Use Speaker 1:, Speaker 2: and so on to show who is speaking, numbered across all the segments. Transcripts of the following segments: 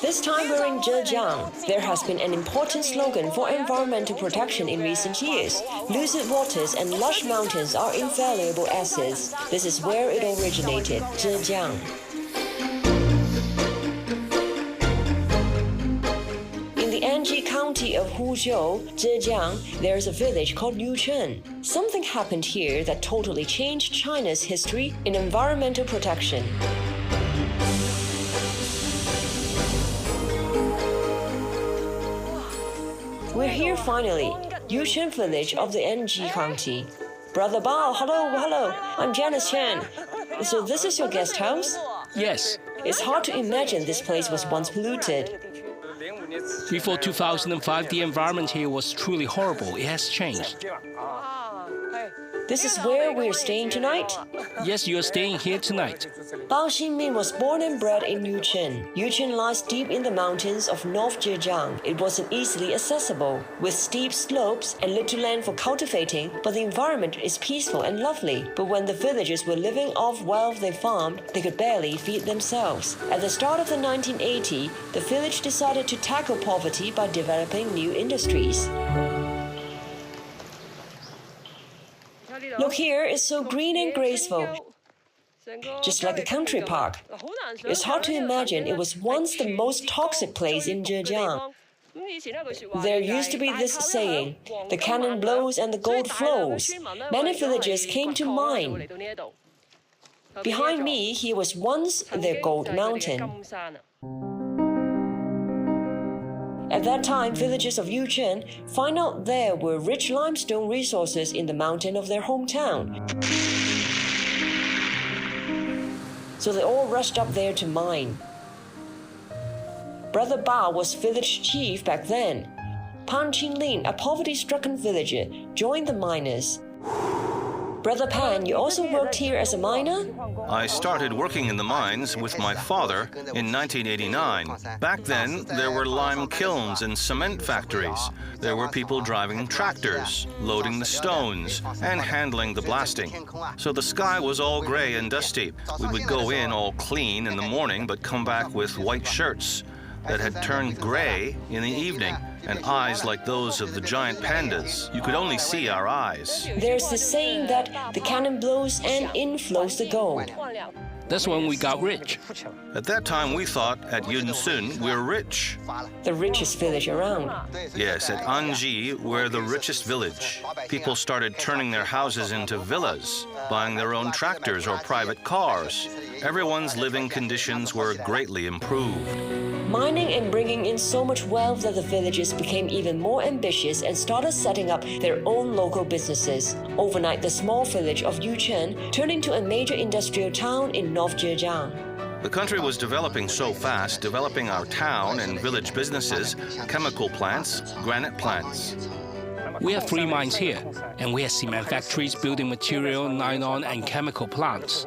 Speaker 1: This time we're in Zhejiang. There has been an important slogan for environmental protection in recent years. Lucid waters and lush mountains are invaluable assets. This is where it originated, Zhejiang. In the Anji County of Hoh Xil, Zhejiang, there's a village called Yuchun. Something happened here that totally changed China's history in environmental protection. We're here finally, Yuchun village of the Anji County. Brother Bao, hello. I'm Janis Chan. So this is your guest house?
Speaker 2: Yes.
Speaker 1: It's hard to imagine this place was once polluted.
Speaker 2: Before 2005, the environment here was truly horrible. It has changed.
Speaker 1: This is where we're staying tonight?
Speaker 2: Yes, you're staying here tonight.
Speaker 1: Bao Xingmin was born and bred in Yuchun. Yuchun lies deep in the mountains of North Zhejiang. It wasn't easily accessible, with steep slopes and little land for cultivating, but the environment is peaceful and lovely. But when the villagers were living off wealth they farmed, they could barely feed themselves. At the start of the 1980s, the village decided to tackle poverty by developing new industries. Look here, it's so green and graceful, just like a country park. It's hard to imagine it was once the most toxic place in Zhejiang. There used to be this saying, the cannon blows and the gold flows. Many villagers came to mine. Behind me, here was once their gold mountain. At that time, villagers of Yuchun found out there were rich limestone resources in the mountain of their hometown. So they all rushed up there to mine. Brother Bao was village chief back then. Pan Qinglin, a poverty-stricken villager, joined the miners. Brother Pan, you also worked here as a miner?
Speaker 3: I started working in the mines with my father in 1989. Back then, there were lime kilns and cement factories. There were people driving tractors, loading the stones, and handling the blasting. So the sky was all gray and dusty. We would go in all clean in the morning, but come back with white shirts that had turned gray in the evening, and eyes like those of the giant pandas. You could only see our eyes.
Speaker 1: There's the saying that the cannon blows and in flows the gold.
Speaker 2: That's when we got rich.
Speaker 3: At that time, we thought at Yunsun we're rich.
Speaker 1: The richest village around.
Speaker 3: Yes, at Anji, we're the richest village. People started turning their houses into villas, buying their own tractors or private cars. Everyone's living conditions were greatly improved.
Speaker 1: Mining and bringing in so much wealth that the villagers became even more ambitious and started setting up their own local businesses. Overnight, the small village of Yuchun turned into a major industrial town in North Zhejiang.
Speaker 3: The country was developing so fast, developing our town and village businesses, chemical plants, granite plants.
Speaker 2: We have 3 mines here, and we have cement factories, building material, nylon, and chemical plants.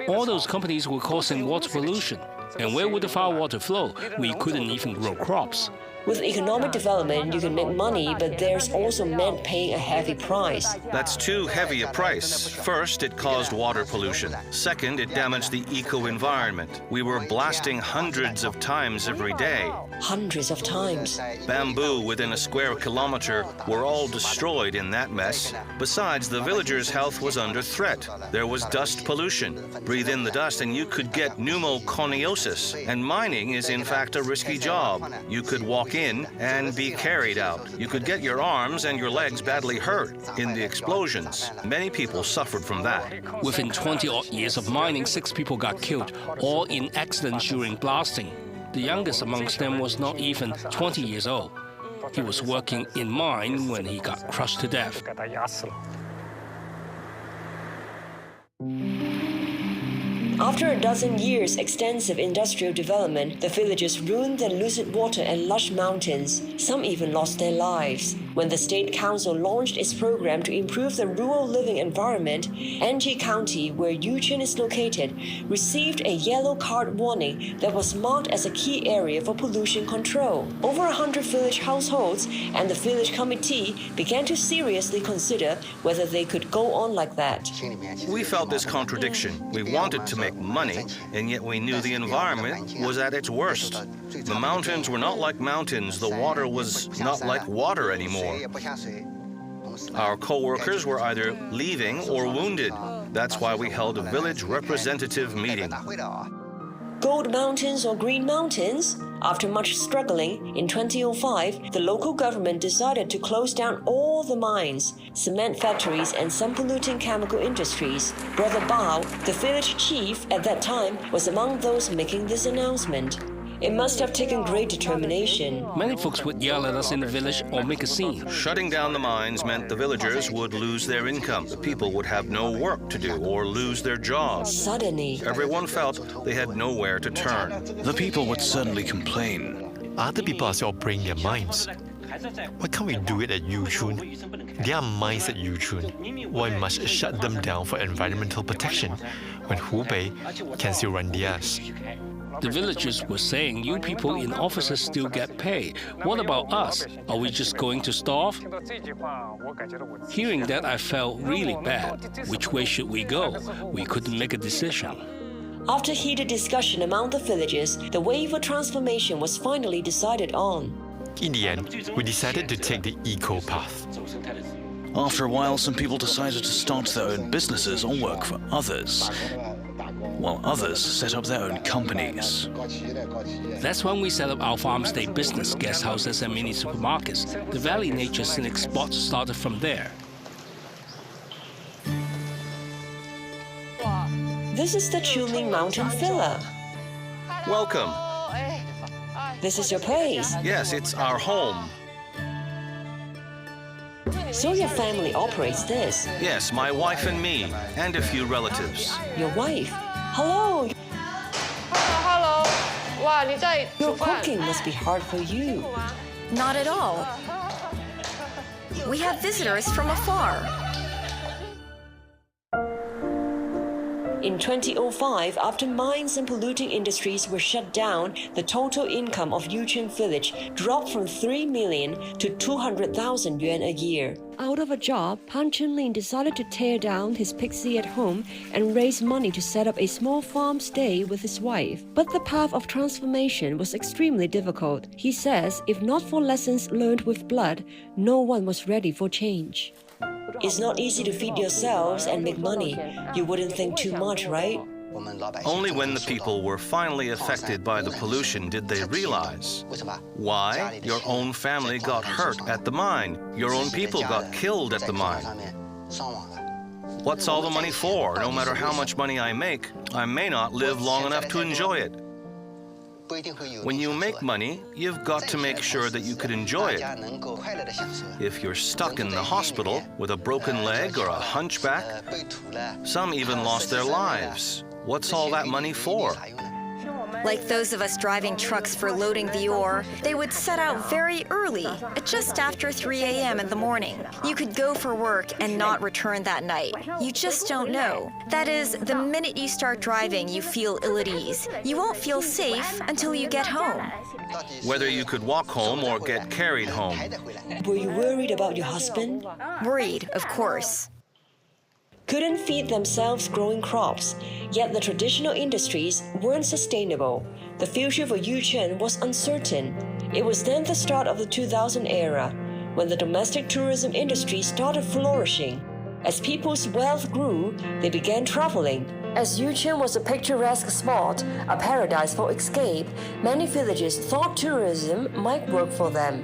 Speaker 2: All those companies were causing water pollution. And where would the foul water flow? We couldn't even grow crops.
Speaker 1: With economic development, you can make money, but there's also meant paying a heavy price.
Speaker 3: That's too heavy a price. First, it caused water pollution. Second, it damaged the eco-environment. We were blasting hundreds of times every day.
Speaker 1: Hundreds of times.
Speaker 3: Bamboo within a square kilometer were all destroyed in that mess. Besides, the villagers' health was under threat. There was dust pollution. Breathe in the dust and you could get pneumoconiosis. And mining is in fact a risky job. You could walk in and be carried out. You could get your arms and your legs badly hurt in the explosions. Many people suffered from that.
Speaker 2: Within 20-odd years of mining, 6 people got killed, all in accidents during blasting. The youngest amongst them was not even 20 years old. He was working in mine when he got crushed to death.
Speaker 1: After a dozen years' extensive industrial development, the villagers ruined their lucid water and lush mountains. Some even lost their lives. when the State Council launched its program to improve the rural living environment, Anji County, where Yuchun is located, received a yellow card warning that was marked as a key area for pollution control. Over 100 village households and the village committee began to seriously consider whether they could go on like that.
Speaker 3: We felt this contradiction. We wanted to make money, and yet we knew the environment was at its worst. The mountains were not like mountains. The water was not like water anymore. Our co-workers were either leaving or wounded. That's why we held a village representative meeting.
Speaker 1: Gold mountains or green mountains? After much struggling, in 2005, the local government decided to close down all the mines, cement factories, and some polluting chemical industries. Brother Bao, the village chief at that time, was among those making this announcement. It must have taken great determination.
Speaker 2: Many folks would yell at us in the village or make a scene.
Speaker 3: Shutting down the mines meant the villagers would lose their income. The people would have no work to do or lose their jobs.
Speaker 1: Suddenly,
Speaker 3: everyone felt they had nowhere to turn.
Speaker 4: The people would certainly complain.
Speaker 5: Other people are still operating their mines. Why can't we do it at Yuchun? There are mines at Yuchun. Why must shut them down for environmental protection when Hubei can still run theirs?
Speaker 2: The villagers were saying, you people in offices still get pay. What about us? Are we just going to starve? Hearing that, I felt really bad. Which way should we go? We couldn't make a decision.
Speaker 1: After heated discussion among the villagers, the way for transformation was finally decided on.
Speaker 5: In the end, we decided to take the eco path.
Speaker 4: After a while, some people decided to start their own businesses or work for others, while others set up their own companies.
Speaker 2: That's when we set up our farmstay business, guest houses and mini supermarkets. The Valley Nature Scenic Spot started from there.
Speaker 1: This is the Chuling Mountain Villa.
Speaker 3: Welcome.
Speaker 1: This is your place.
Speaker 3: Yes, it's our home.
Speaker 1: So your family operates this?
Speaker 3: Yes, my wife and me, and a few relatives.
Speaker 1: Your wife? Hello.
Speaker 6: Hello.
Speaker 1: Your cooking must be hard for you.
Speaker 6: Not at all. We have visitors from afar.
Speaker 1: In 2005, after mines and polluting industries were shut down, the total income of Yuchun village dropped from 3 million to 200,000 yuan a year. Out of a job, Pan Chunlin decided to tear down his pixie at home and raise money to set up a small farm stay with his wife. But the path of transformation was extremely difficult. He says if not for lessons learned with blood, no one was ready for change. It's not easy to feed yourselves and make money. You wouldn't think too much, right?
Speaker 3: Only when the people were finally affected by the pollution did they realize why your own family got hurt at the mine. Your own people got killed at the mine. What's all the money for? No matter how much money I make, I may not live long enough to enjoy it. When you make money, you've got to make sure that you could enjoy it. If you're stuck in the hospital with a broken leg or a hunchback, some even lost their lives. What's all that money for?
Speaker 6: Like those of us driving trucks for loading the ore, they would set out very early, just after 3 a.m. in the morning. You could go for work and not return that night. You just don't know. That is, the minute you start driving, you feel ill at ease. You won't feel safe until you get home.
Speaker 3: Whether you could walk home or get carried home.
Speaker 1: Were you worried about your husband?
Speaker 6: Worried, of course.
Speaker 1: Couldn't feed themselves growing crops, yet the traditional industries weren't sustainable. The future for Yuchun was uncertain. It was then the start of the 2000 era, when the domestic tourism industry started flourishing. As people's wealth grew, they began traveling. As Yuchun was a picturesque spot, a paradise for escape, many villagers thought tourism might work for them.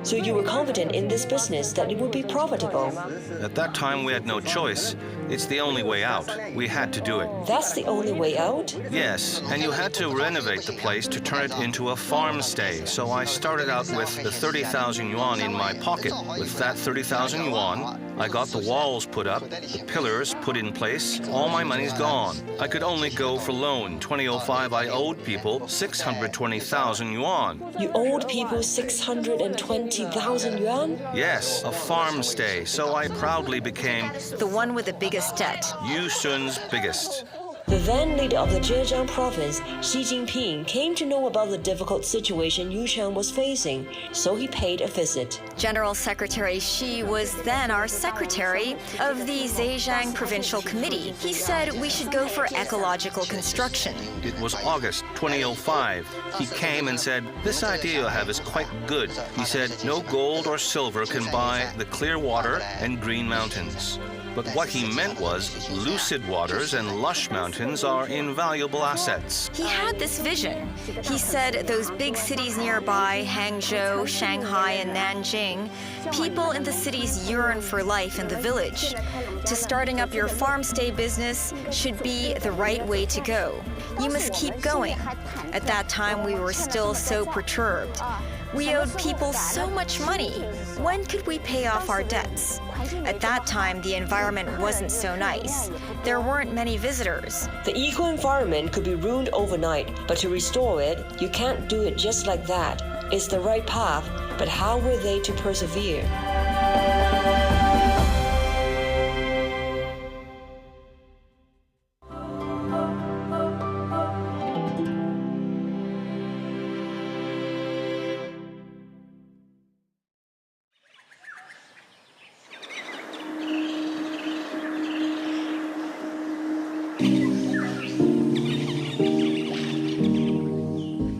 Speaker 1: So you were confident in this business that it would be profitable?
Speaker 3: At that time, we had no choice. It's the only way out. We had to do it.
Speaker 1: That's the only way out?
Speaker 3: Yes, and you had to renovate the place to turn it into a farm stay. So I started out with the 30,000 yuan in my pocket. With that 30,000 yuan, I got the walls put up, the pillars put in place. All my money's gone. I could only go for loan. 2005, I owed people 620,000 yuan.
Speaker 1: You owed people 620,000 yuan?
Speaker 3: Yes, a farm stay. So I proudly became
Speaker 6: The one with the biggest debt.
Speaker 3: Yushun's biggest.
Speaker 1: The then leader of the Zhejiang province, Xi Jinping, came to know about the difficult situation Yuchang was facing, so he paid a visit.
Speaker 6: General Secretary Xi was then our secretary of the Zhejiang Provincial Committee. He said we should go for ecological construction.
Speaker 3: It was August 2005. He came and said, "This idea you have is quite good." He said, "No gold or silver can buy the clear water and green mountains." But what he meant was lucid waters and lush mountains are invaluable assets.
Speaker 6: He had this vision. He said those big cities nearby, Hangzhou, Shanghai, and Nanjing, people in the cities yearn for life in the village. To starting up your farm stay business should be the right way to go. You must keep going. At that time, we were still so perturbed. We owed people so much money. When could we pay off our debts? At that time, the environment wasn't so nice. There weren't many visitors.
Speaker 1: The eco-environment could be ruined overnight, but to restore it, you can't do it just like that. It's the right path, but how were they to persevere?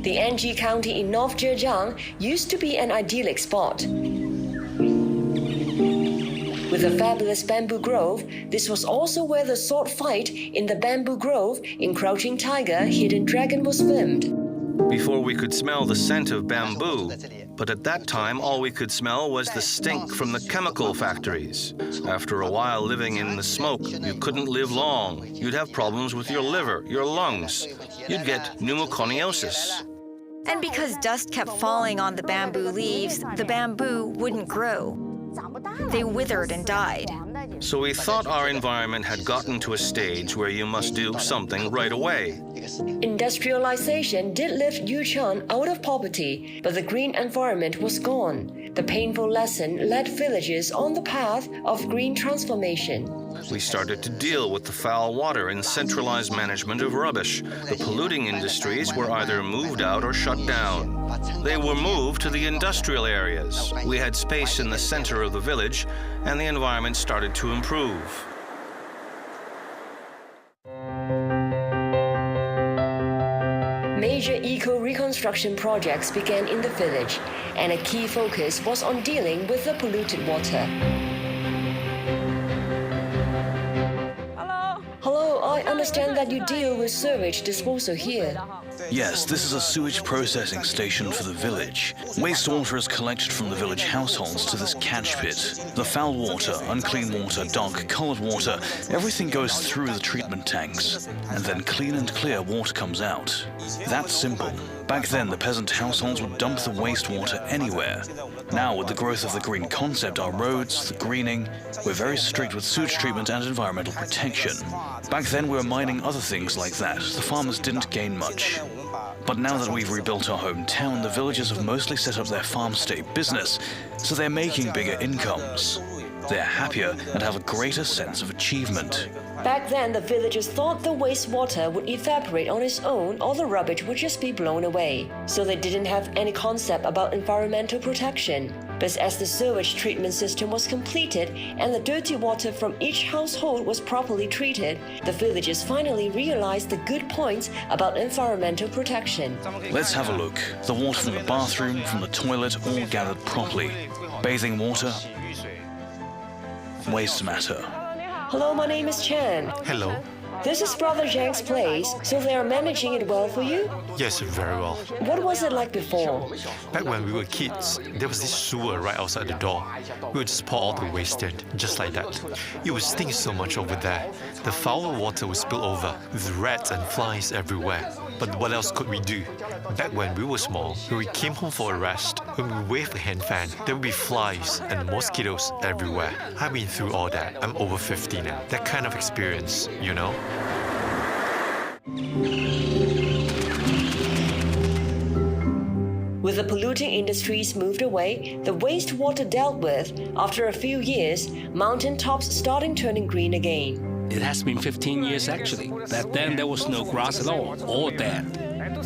Speaker 1: The Anji County in North Zhejiang used to be an idyllic spot. With a fabulous bamboo grove, this was also where the sword fight in the bamboo grove in Crouching Tiger, Hidden Dragon was filmed.
Speaker 3: Before we could smell the scent of bamboo, but at that time all we could smell was the stink from the chemical factories. After a while living in the smoke, you couldn't live long. You'd have problems with your liver, your lungs. You'd get pneumoconiosis.
Speaker 6: And because dust kept falling on the bamboo leaves, the bamboo wouldn't grow. They withered and died.
Speaker 3: So we thought our environment had gotten to a stage where you must do something right away.
Speaker 1: Industrialization did lift Yuchang out of poverty, but the green environment was gone. The painful lesson led villagers on the path of green transformation.
Speaker 3: We started to deal with the foul water and centralized management of rubbish. The polluting industries were either moved out or shut down. They were moved to the industrial areas. We had space in the center of the village, and the environment started to improve.
Speaker 1: Major eco-reconstruction projects began in the village, and a key focus was on dealing with the polluted water. Hello, I understand that you deal with sewage disposal here.
Speaker 4: Yes, this is a sewage processing station for the village. Wastewater is collected from the village households to this catch pit. The foul water, unclean water, dark colored water, everything goes through the treatment tanks. And then clean and clear water comes out. That's simple. Back then, the peasant households would dump the wastewater anywhere. Now, with the growth of the green concept, our roads, the greening, we're very strict with sewage treatment and environmental protection. Back then, we were mining other things like that. The farmers didn't gain much. But now that we've rebuilt our hometown, the villagers have mostly set up their farm stay business, so they're making bigger incomes. They're happier and have a greater sense of achievement.
Speaker 1: Back then, the villagers thought the wastewater would evaporate on its own or the rubbish would just be blown away. So they didn't have any concept about environmental protection. But as the sewage treatment system was completed and the dirty water from each household was properly treated, the villagers finally realized the good points about environmental protection.
Speaker 4: Let's have a look. The water from the bathroom, from the toilet, all gathered properly. Bathing water, waste matter.
Speaker 1: Hello, my name is Chan.
Speaker 5: Hello,
Speaker 1: This is Brother Zhang's place, so they are managing it well for you?
Speaker 5: Yes, very well.
Speaker 1: What was it like before?
Speaker 5: Back when we were kids, there was this sewer right outside the door. We would just pour all the waste in, just like that. It would stink so much over there. The foul water would spill over, with rats and flies everywhere. But what else could we do? Back when we were small, when we came home for a rest, when we waved a hand fan, there would be flies and mosquitoes everywhere. I've been through all that. I'm over 50 now. That kind of experience, you know?
Speaker 1: With the polluting industries moved away, the wastewater dealt with, after a few years, mountain tops starting turning green again.
Speaker 2: It has been 15 years actually. Back then there was no grass at all dead.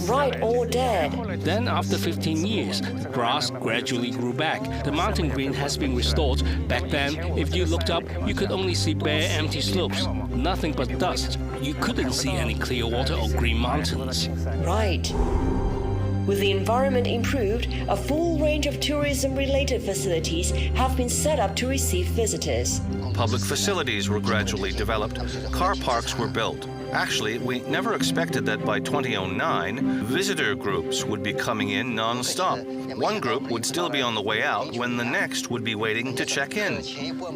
Speaker 1: Right, all dead.
Speaker 2: Then after 15 years, the grass gradually grew back. The mountain green has been restored. Back then, if you looked up, you could only see bare empty slopes. Nothing but dust. You couldn't see any clear water or green mountains.
Speaker 1: Right. With the environment improved, a full range of tourism-related facilities have been set up to receive visitors.
Speaker 3: Public facilities were gradually developed. Car parks were built. Actually, we never expected that by 2009, visitor groups would be coming in non-stop. One group would still be on the way out when the next would be waiting to check in.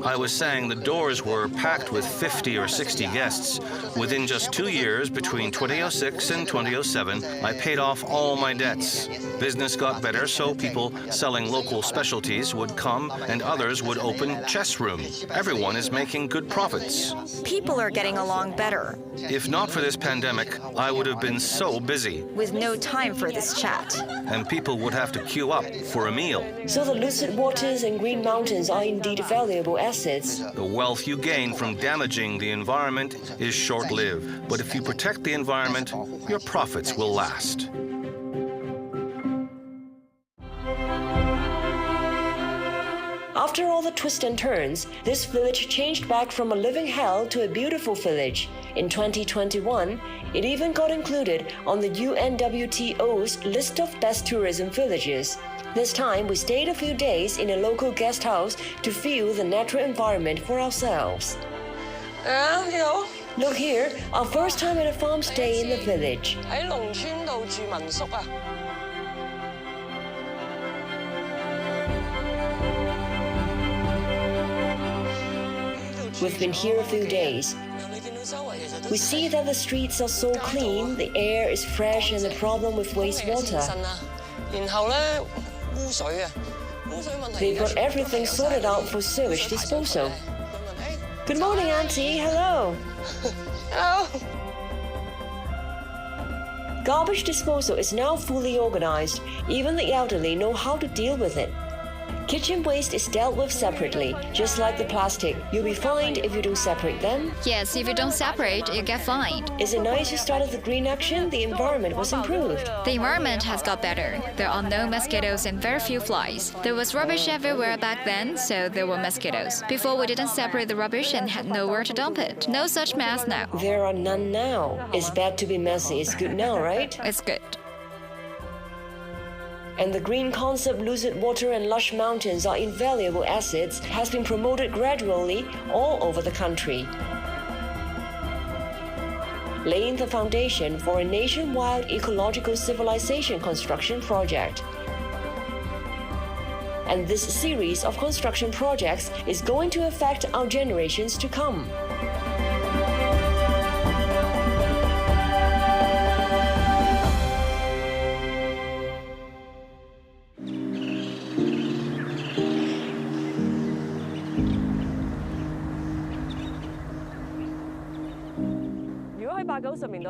Speaker 3: I was saying the doors were packed with 50 or 60 guests. Within just 2 years, between 2006 and 2007, I paid off all my debts. Business got better, so people selling local specialties would come and others would open chess rooms. Everyone is making good profits.
Speaker 6: People are getting along better.
Speaker 3: If not for this pandemic, I would have been so busy.
Speaker 6: With no time for this chat.
Speaker 3: And people would have to queue up for a meal.
Speaker 1: So the lucid waters and green mountains are indeed valuable assets.
Speaker 3: The wealth you gain from damaging the environment is short-lived. But if you protect the environment, your profits will last.
Speaker 1: After all the twists and turns, this village changed back from a living hell to a beautiful village. In 2021, it even got included on the UNWTO's list of best tourism villages. This time, we stayed a few days in a local guest house to feel the natural environment for ourselves. Look here, our first time at a farm stay in the village. We've been here a few days. We see that the streets are so clean, the air is fresh, and the problem with wastewater. They've got everything sorted out for sewage disposal. Good morning, Auntie. Hello.
Speaker 7: Hello.
Speaker 1: Garbage disposal is now fully organized. Even the elderly know how to deal with it. Kitchen waste is dealt with separately, just like the plastic. You'll be fined if you don't separate them.
Speaker 8: Yes, if you don't separate, you get fined.
Speaker 1: Is it nice you started the green action? The environment was improved.
Speaker 8: The environment has got better. There are no mosquitoes and very few flies. There was rubbish everywhere back then, so there were mosquitoes. Before, we didn't separate the rubbish and had nowhere to dump it. No such mess now.
Speaker 1: There are none now. It's bad to be messy. It's good now, right?
Speaker 8: It's good.
Speaker 1: And the green concept, lucid water and lush mountains are invaluable assets, has been promoted gradually all over the country, laying the foundation for a nationwide ecological civilization construction project. And this series of construction projects is going to affect our generations to come.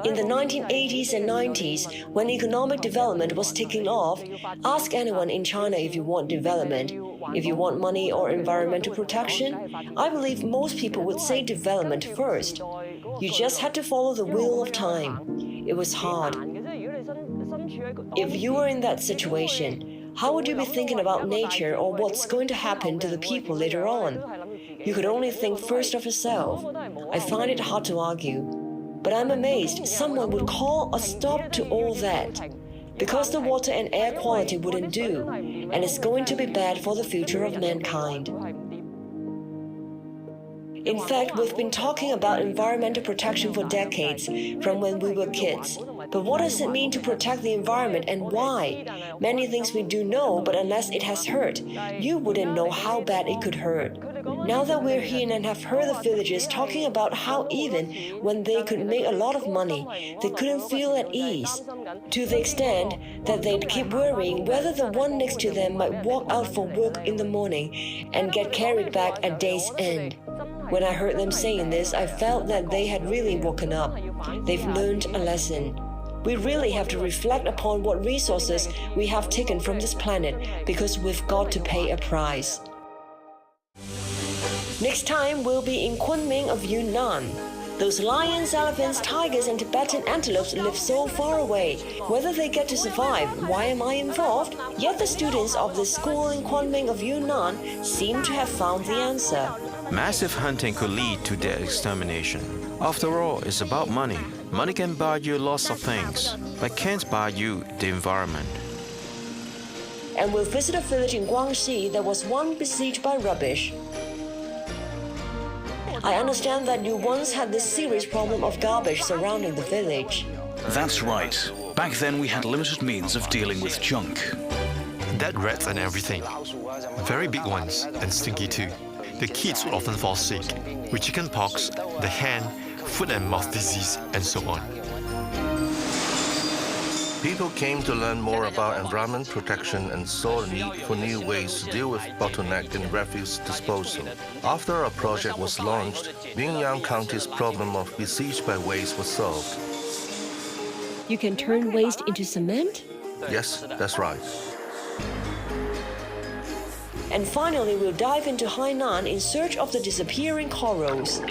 Speaker 1: In the 1980s and 90s, when economic development was taking off, ask anyone in China if you want development. If you want money or environmental protection, I believe most people would say development first. You just had to follow the wheel of time. It was hard. If you were in that situation, how would you be thinking about nature or what's going to happen to the people later on? You could only think first of yourself. I find it hard to argue. But I'm amazed someone would call a stop to all that, because the water and air quality wouldn't do, and it's going to be bad for the future of mankind. In fact, we've been talking about environmental protection for decades, from when we were kids. But what does it mean to protect the environment and why? Many things we do know, but unless it has hurt, you wouldn't know how bad it could hurt. Now that we're here and have heard the villagers talking about how even when they could make a lot of money, they couldn't feel at ease, to the extent that they'd keep worrying whether the one next to them might walk out for work in the morning and get carried back at day's end. When I heard them saying this, I felt that they had really woken up. They've learned a lesson. We really have to reflect upon what resources we have taken from this planet because we've got to pay a price. Next time, we'll be in Kunming of Yunnan. Those lions, elephants, tigers, and Tibetan antelopes live so far away. Whether they get to survive, why am I involved? Yet the students of the school in Kunming of Yunnan seem to have found the answer.
Speaker 7: Massive hunting could lead to their extermination. After all, it's about money. Money can buy you lots of things, but can't buy you the environment.
Speaker 1: And we'll visit a village in Guangxi that was once besieged by rubbish. I understand that you once had this serious problem of garbage surrounding the village.
Speaker 4: That's right. Back then we had limited means of dealing with junk.
Speaker 5: Dead rats and everything. Very big ones, and stinky too. The kids would often fall sick, with chicken pox, the hand, foot and mouth disease, and so on.
Speaker 9: People came to learn more about environment protection and saw the need for new ways to deal with bottleneck in refuse disposal. After a project was launched, Binyang County's problem of besieged by waste was solved.
Speaker 1: You can turn waste into cement?
Speaker 9: Yes, that's right.
Speaker 1: And finally, we'll dive into Hainan in search of the disappearing corals.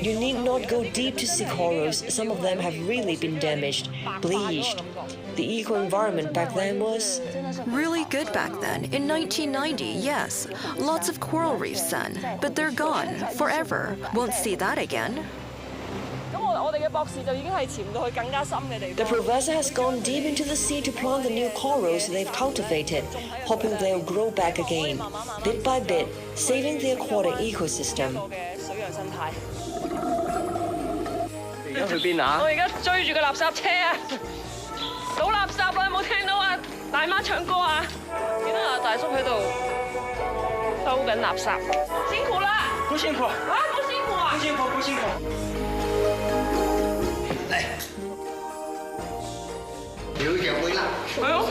Speaker 1: You need not go deep to see corals. Some of them have really been damaged, bleached. The eco-environment back then was
Speaker 10: really good back then. In 1990, yes. Lots of coral reefs then, but they're gone forever. Won't see that again.
Speaker 1: The professor has gone deep into the sea to plant the new corals they've cultivated, hoping they'll grow back again, bit by bit, saving the aquatic ecosystem.
Speaker 11: 而家去邊啊？我而家追住個垃圾車啊！倒垃圾啦！有冇聽到啊？大媽唱歌啊！見到阿大叔喺度收緊垃圾，辛苦啦！不辛苦啊！不辛苦啊！不辛苦，不辛苦。嚟，有隻會啦。係咯。